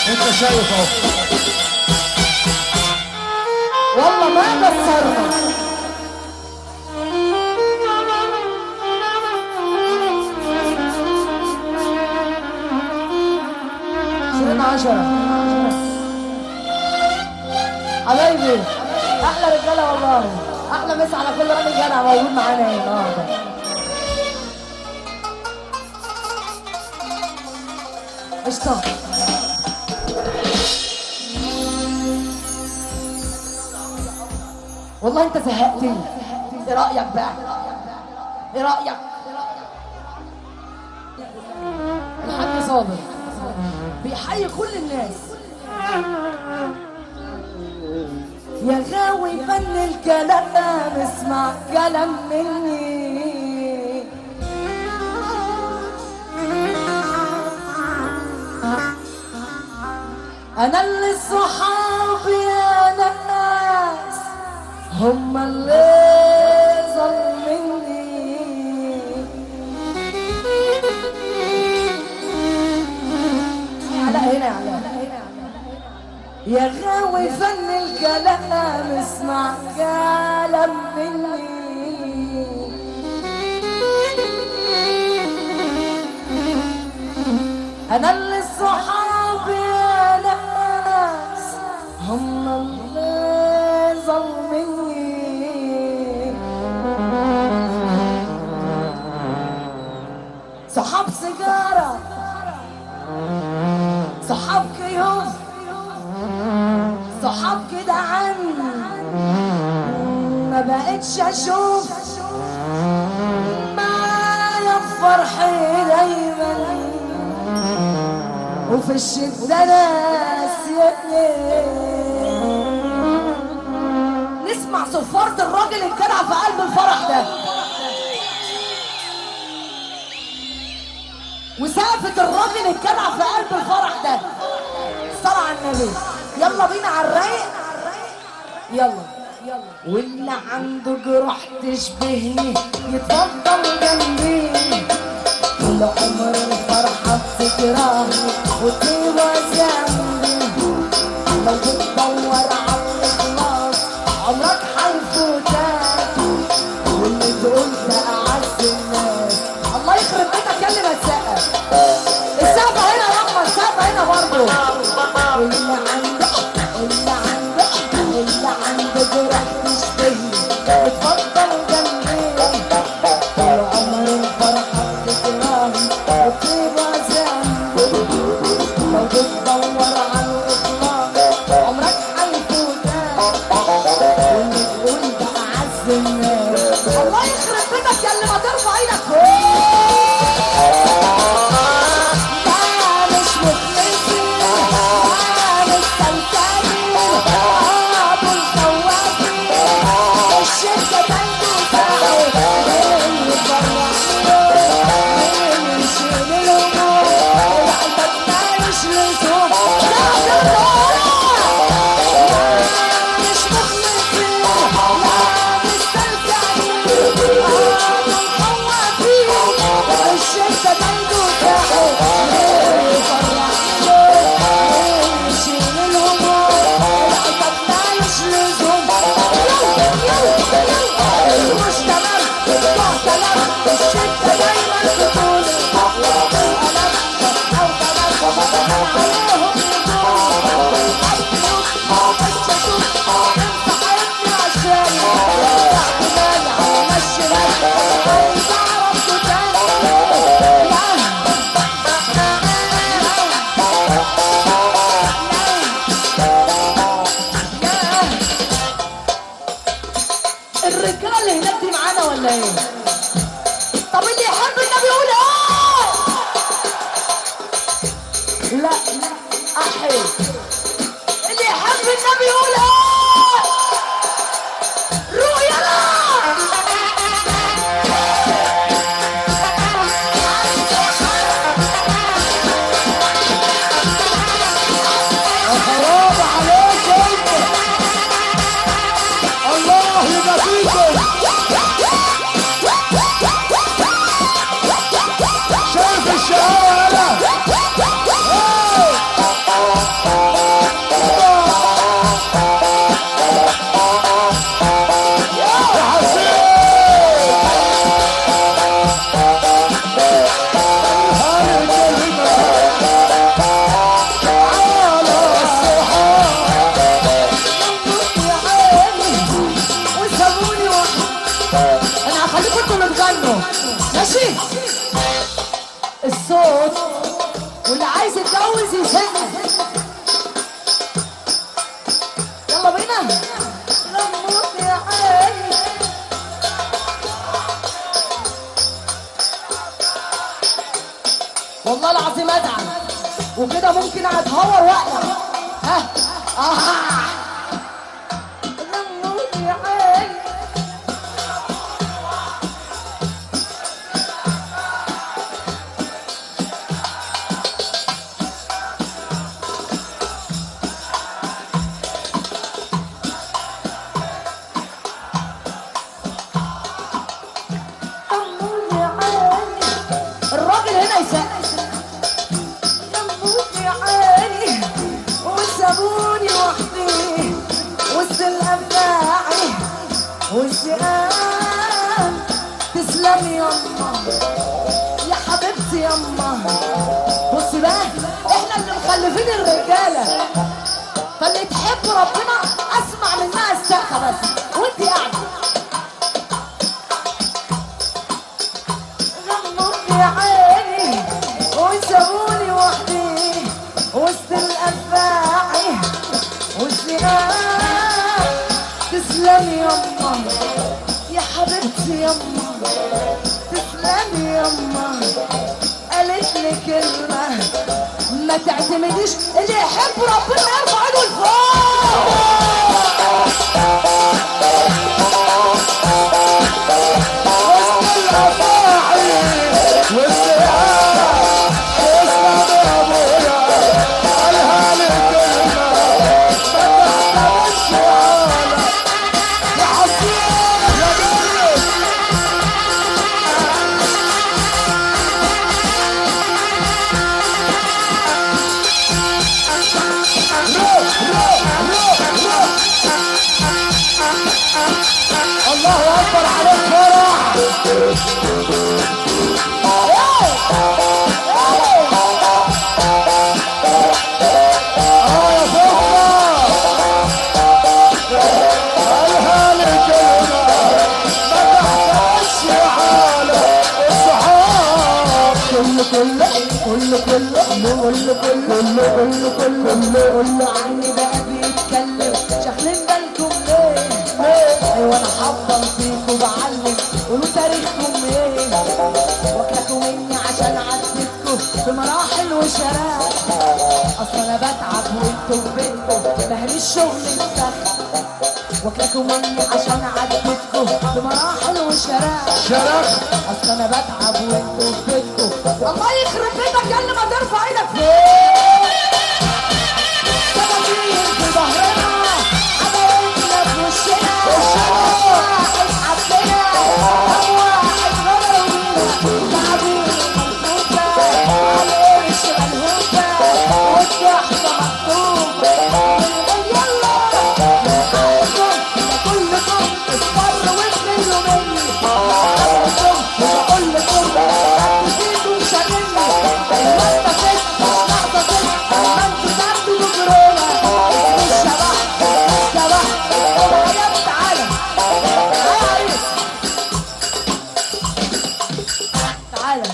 انت شايف اهو والله ما قصرنا. سنين 10 حبايبي، احلى رجاله والله، احلى مسا على كل راجل جدع موجود معانا النهارده. قشطه. والله انت زهقتني. ايه رايك بقى؟ ايه رايك؟ الحاج صابر بيحيي كل الناس. يا غاوي فن الكلام اسمع كلام مني. انا اللي صحابي يا ناس هم اللي ظلمني. علاء هنا يا علاء. يا غاوي فن الكلام اسمع كلام مني. انا اللي صحابي يا ناس هم اللي ظلمني. صحاب سيجارة، صحاب كيوم، صحاب كده عني ما بقتش اشوف. معايا فرحي دايما وفي الشدة ناسيتني. نسمع صفارة الراجل الجدع في قلب الفرح ده وسقفة الراجل الجدع في قلب الفرح ده. صلى على النبي. يلا بينا على الرايق. يلا واللي عنده جروح تشبهني يتفضل جنبي. طول عمر الفرحة بتكرهني وطيبة ذنبي. لو بتدور على الإخلاص عمرك هيفوتك. واللي تقول ده أعز الناس الله يخرب بيتك يا اللي ما تسقف. اللي عنده اللي عنده جرح تشتهي اتفضل جنبي طول عمر الفرحة بتكرهي وطيبة ذنبي لو بتدور على الإطلاق عمرك هيفوتك واللي تقول ده أعز الناس الله يخرب بيتك يا اللي ما ترفع ايدك فوق الرجاله اللي هناك دي معانا ولا ايه؟ طب اللي يحب النبي يقول ايه؟ لا احي اللي يحب النبي يقول ايه؟ روح يلا حرام عليكم الله يبارككم شايف الشهوة ماشي الصوت واللي عايز يتجوز يسمع يلا بينا لموت يا عيني والله العظيم ازعل وكده ممكن اتهور واقلع ها لموت يا عيني الراجل هنا يسقف يموت يا عيني وسابوني وحدي وسط الأبداعي والزقام تسلم يما يا حبيبتي يما بصي بقى احنا اللي مخلفين الرجاله فاللي تحب ربنا اسمع منها السقفه بس وانتي قاعده يا عيني وسابوني وحدي وسط الأفاعي والزقاق تسلمي يما يا حبيبتي يما تسلمي يما قالت لي كلمة ما تعتمديش اللي يحب ربنا يرفع ايده لفوق الله اكبر عليك فرح كله كله عني بقى بيتكلم، شاغلين بالكم ليه؟ ايوه انا حافظ فيكم بعلم، قولوا تاريخكم ايه؟ واكلكوا مني عشان عديتكم في مراحل وشراء، اصل انا بتعب وانتوا في بيتكم فاهم الشغل السخن، واكلكوا مني عشان عديتكم في مراحل وشراء، اصل انا بتعب وانتوا في بيتكم. الله يخرب بيتك يا اللي ما ترفع ايدك فوق. سبابين في ظهرنا، عداوتنا في وشنا، واحد حبنا، كم واحد غدروا بينا، تعبين ملفوفة عالقرش ملهوفة، والضحكة مكتوبة. يلا معاكم كلكم اصفروا وتملوا مني، معاكم وبقول لكم ركزيكم شاغلني، ايوه انت فت مش لحظة فت، اما انتوا تاخدوا بجرونا، اسمي الشبح وبعدين تعالى يا عريس، تعالى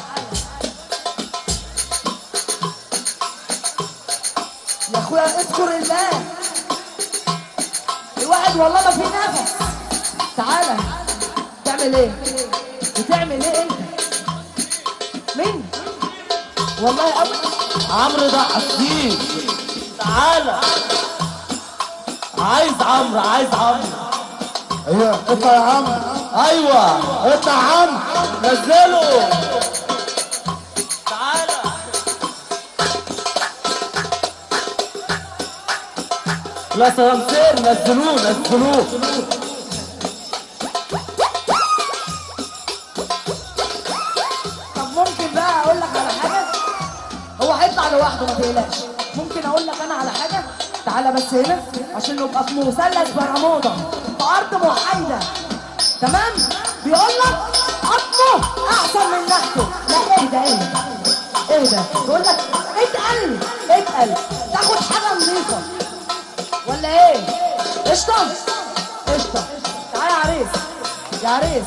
يا اخويا اذكر الله، الواحد والله ما في نفس. تعالى بتعمل ايه؟ بتعمل ايه انت؟ مين؟ والله ابدا عمرو ده حسين. تعالى عايز عمرو. ايوه اطلع يا عم، ايوه اطلع يا عم. نزله. تعالى لا سلامتين، نزلوه. طب ممكن بقى اقول لك على حاجه؟ هو هيطلع لوحده ما تقلقش. ممكن اقول لك انا على حاجه؟ تعالى بس هنا عشان نبقى في مثلث برمودا في ارض محايده، تمام؟ بيقول لك عظمه احسن من نحته. لا اهدى بيقول لك اتقل تاخد حاجه نظيفه ولا ايه؟ قشطه. تعالى يا عريس